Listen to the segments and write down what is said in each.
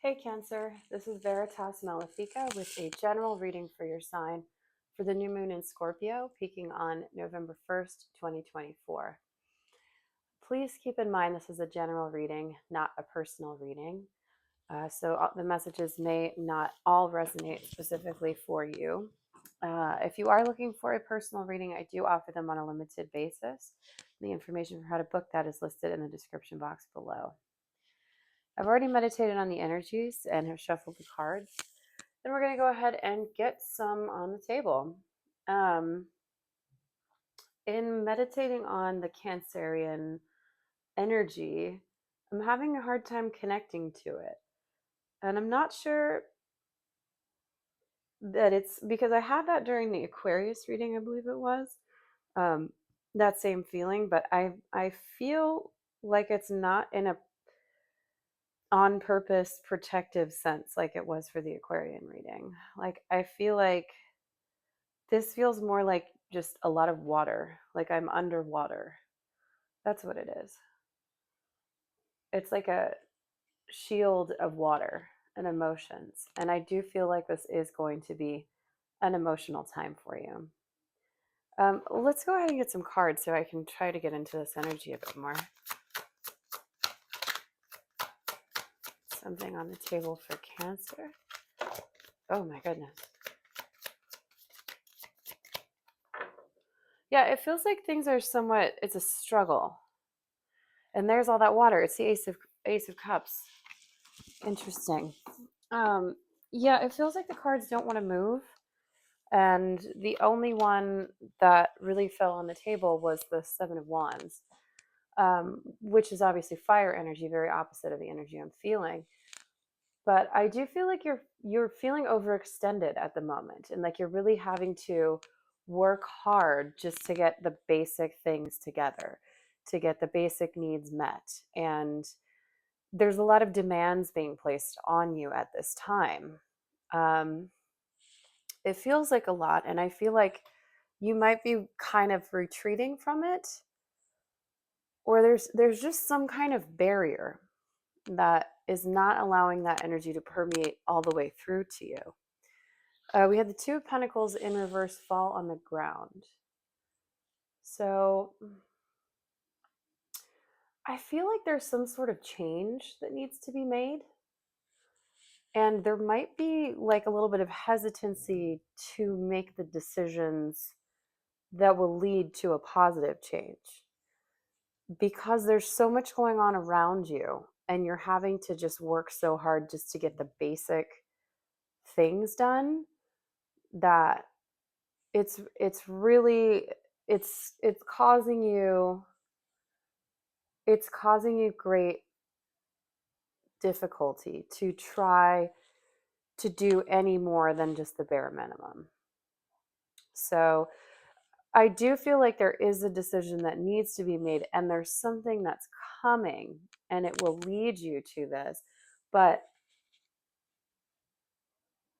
Hey Cancer, this is Veritas Malefica with a general reading for your sign for the new moon in Scorpio, peaking on November 1st, 2024. Please keep in mind this is a general reading, not a personal reading. So the messages may not all resonate specifically for you. If you are looking for a personal reading, I do offer them on a limited basis. The information for how to book that is listed in the description box below. I've already meditated on the energies and have shuffled the cards. Then we're going to go ahead and get some on the table. In meditating on the Cancerian energy, I'm having a hard time connecting to it. And I'm not sure that it's because I had that during the Aquarius reading, I believe it was. That same feeling, but I feel like it's not in a on purpose protective sense like it was for the Aquarian reading. Like I feel like this feels more like just a lot of water, like I'm underwater. That's what it is. It's like a shield of water and emotions. And I do feel like this is going to be an emotional time for you. Let's go ahead and get some cards so I can try to get into this energy a bit more. Something on the table for Cancer. Oh my goodness. Yeah, it feels like things are somewhat, it's a struggle. And there's all that water. It's the Ace of Cups. Interesting. Yeah, it feels like the cards don't want to move. And the only one that really fell on the table was the Seven of Wands, which is obviously fire energy, very opposite of the energy I'm feeling. But I do feel like you're feeling overextended at the moment, and like you're really having to work hard just to get the basic things together, to get the basic needs met. And there's a lot of demands being placed on you at this time. It feels like a lot, and I feel like you might be kind of retreating from it, or there's just some kind of barrier that is not allowing that energy to permeate all the way through to you. We had the Two of Pentacles in reverse fall on the ground. So I feel like there's some sort of change that needs to be made. And there might be like a little bit of hesitancy to make the decisions that will lead to a positive change, because there's so much going on around you and you're having to just work so hard just to get the basic things done that it's really it's causing you great difficulty to try to do any more than just the bare minimum. So I do feel like there is a decision that needs to be made, and there's something that's coming and it will lead you to this. But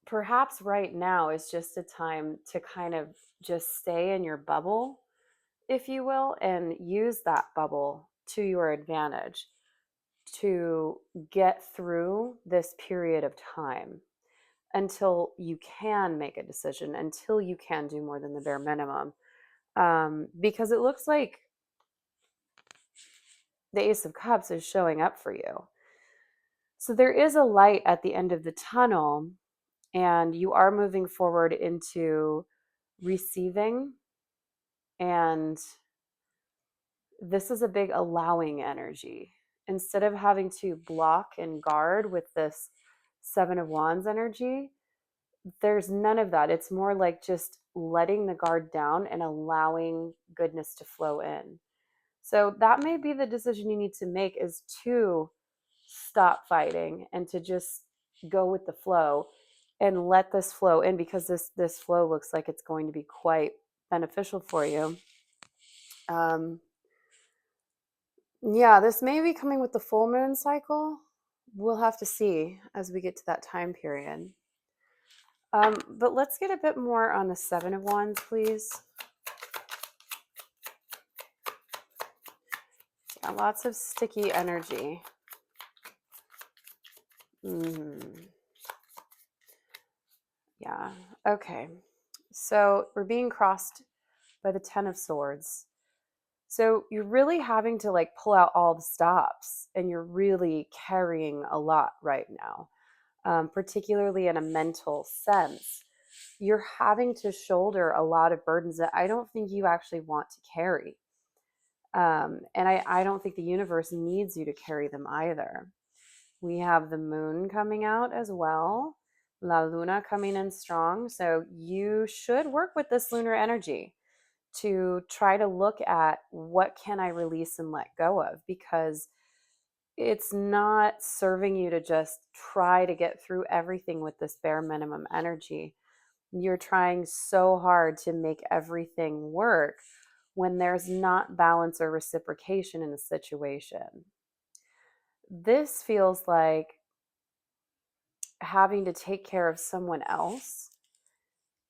perhaps right now is just a time to kind of just stay in your bubble, if you will, and use that bubble to your advantage to get through this period of time until you can make a decision, until you can do more than the bare minimum. Because it looks like the Ace of Cups is showing up for you. So there is a light at the end of the tunnel, and you are moving forward into receiving. And this is a big allowing energy. Instead of having to block and guard with this Seven of Wands energy, there's none of that. It's more like just letting the guard down and allowing goodness to flow in. So that may be the decision you need to make, is to stop fighting and to just go with the flow and let this flow in, because this flow looks like it's going to be quite beneficial for you. Yeah, this may be coming with the full moon cycle. We'll have to see as we get to that time period. But let's get a bit more on the Seven of Wands, please. Yeah, lots of sticky energy. Mm-hmm. Yeah. Okay. So we're being crossed by the Ten of Swords. So you're really having to like pull out all the stops, and you're really carrying a lot right now, particularly in a mental sense. You're having to shoulder a lot of burdens that I don't think you actually want to carry. And I don't think the universe needs you to carry them either. We have the moon coming out as well, La Luna coming in strong. So you should work with this lunar energy to try to look at what can I release and let go of, because it's not serving you to just try to get through everything with this bare minimum energy. You're trying so hard to make everything work when there's not balance or reciprocation in the situation. This feels like having to take care of someone else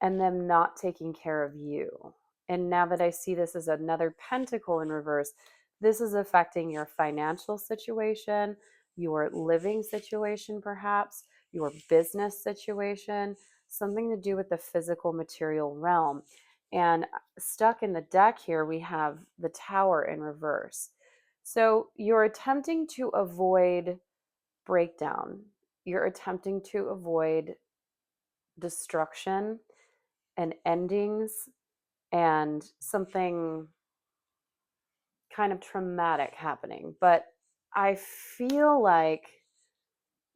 and them not taking care of you. And now that I see this as another pentacle in reverse, this is affecting your financial situation, your living situation, perhaps, your business situation, something to do with the physical material realm. And stuck in the deck here, we have the Tower in reverse. So you're attempting to avoid breakdown. You're attempting to avoid destruction and endings and something kind of traumatic happening. But I feel like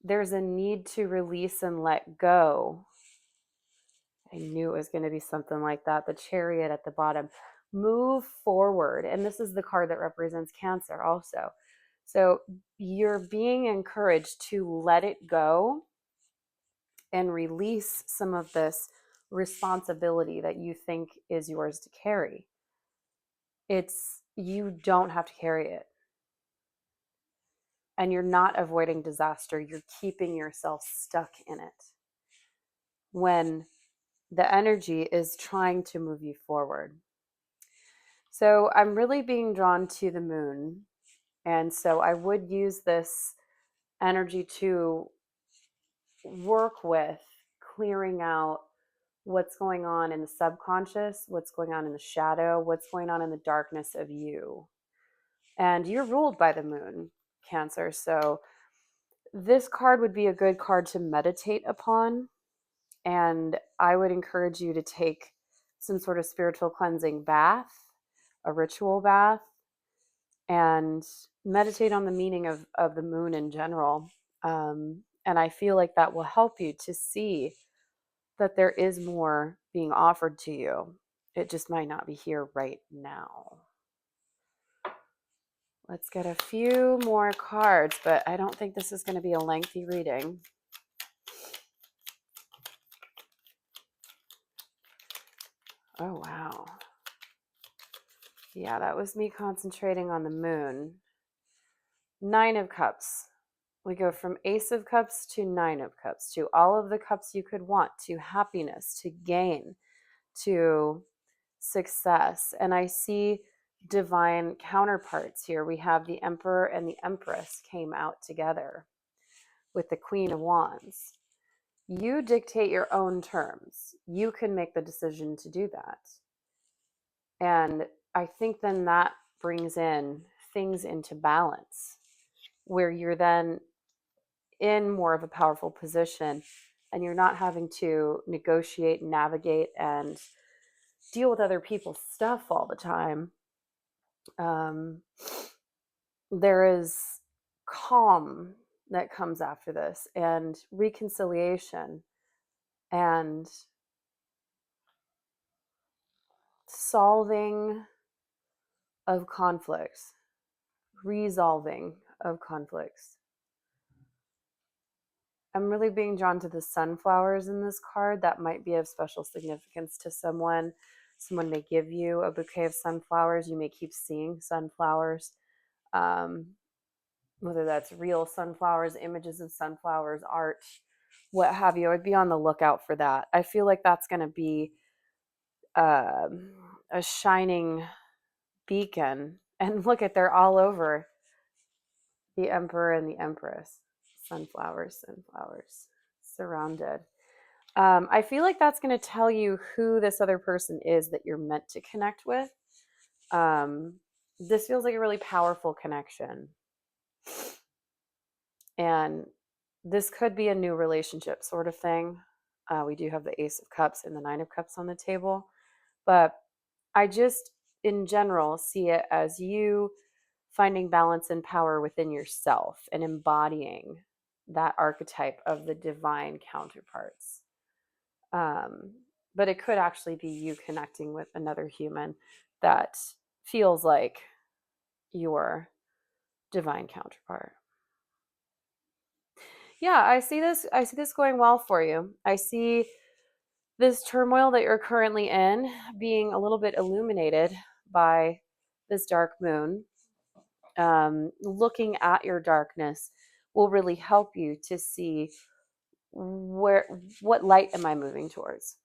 there's a need to release and let go. I knew it was going to be something like that. The Chariot at the bottom. Move forward. And this is the card that represents Cancer also. So you're being encouraged to let it go and release some of this responsibility that you think is yours to carry. You don't have to carry it. And you're not avoiding disaster. You're keeping yourself stuck in it when the energy is trying to move you forward. So I'm really being drawn to the moon. And so I would use this energy to work with clearing out what's going on in the subconscious, what's going on in the shadow, what's going on in the darkness of you. And you're ruled by the moon, Cancer. So this card would be a good card to meditate upon. And I would encourage you to take some sort of spiritual cleansing bath, a ritual bath, and meditate on the meaning of the moon in general. And I feel like that will help you to see that there is more being offered to you. It just might not be here right now. Let's get a few more cards, but I don't think this is going to be a lengthy reading. Oh, wow. Yeah, that was me concentrating on the moon. 9 of Cups. We go from Ace of Cups to 9 of Cups, to all of the cups you could want, to happiness, to gain, to success. And I see divine counterparts here. We have the Emperor and the Empress came out together with the Queen of Wands. You dictate your own terms. You can make the decision to do that. And I think then that brings in things into balance, where you're then in more of a powerful position and you're not having to negotiate, navigate, and deal with other people's stuff all the time. There is calm that comes after this, and reconciliation, and solving of conflicts, resolving of conflicts. I'm really being drawn to the sunflowers in this card. That might be of special significance to someone. Someone may give you a bouquet of sunflowers. You may keep seeing sunflowers, whether that's real sunflowers, images of sunflowers, art, what have you. I'd be on the lookout for that. I feel like that's going to be a shining beacon. And look at, they're all over the Emperor and the Empress. Sunflowers, sunflowers, surrounded. I feel like that's going to tell you who this other person is that you're meant to connect with. This feels like a really powerful connection. And this could be a new relationship sort of thing. We do have the Ace of Cups and the Nine of Cups on the table. But I just, in general, see it as you finding balance and power within yourself and embodying that archetype of the divine counterparts. But it could actually be you connecting with another human that feels like your divine counterpart. Yeah, I see this going well for you. I see this turmoil that you're currently in being a little bit illuminated by this dark moon. Looking at your darkness will really help you to see what light am I moving towards.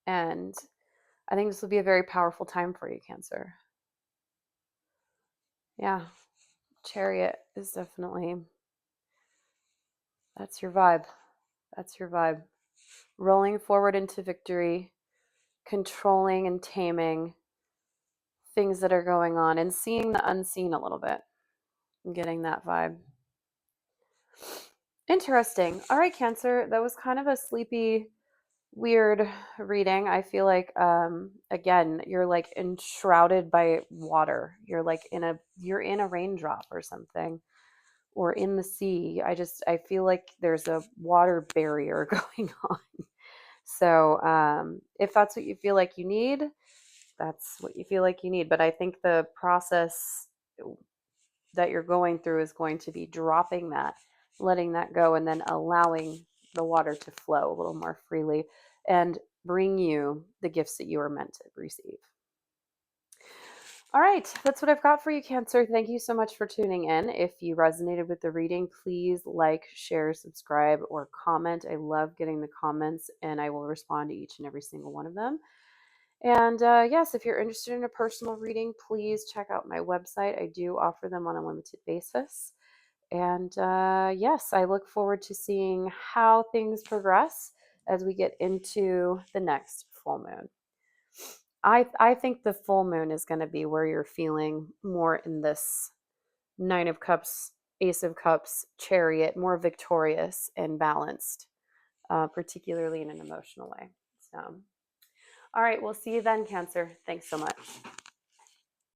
And I think this will be a very powerful time for you, Cancer. Yeah, Chariot is definitely, that's your vibe. That's your vibe. Rolling forward into victory, controlling and taming things that are going on, and seeing the unseen a little bit. I'm getting that vibe. Interesting. All right, Cancer. That was kind of a sleepy, weird reading. I feel like again, you're like enshrouded by water. You're in a raindrop or something, or in the sea. I feel like there's a water barrier going on. So if that's what you feel like you need, that's what you feel like you need. But I think the process that you're going through is going to be dropping that, letting that go, and then allowing the water to flow a little more freely and bring you the gifts that you are meant to receive. All right, that's what I've got for you, Cancer. Thank you so much for tuning in. If you resonated with the reading, please like, share, subscribe, or comment. I love getting the comments, and I will respond to each and every single one of them. And yes, if you're interested in a personal reading, please check out my website. I do offer them on a limited basis. And yes, I look forward to seeing how things progress as we get into the next full moon. I think the full moon is going to be where you're feeling more in this Nine of Cups, Ace of Cups, Chariot, more victorious and balanced, particularly in an emotional way. So, all right, we'll see you then, Cancer. Thanks so much.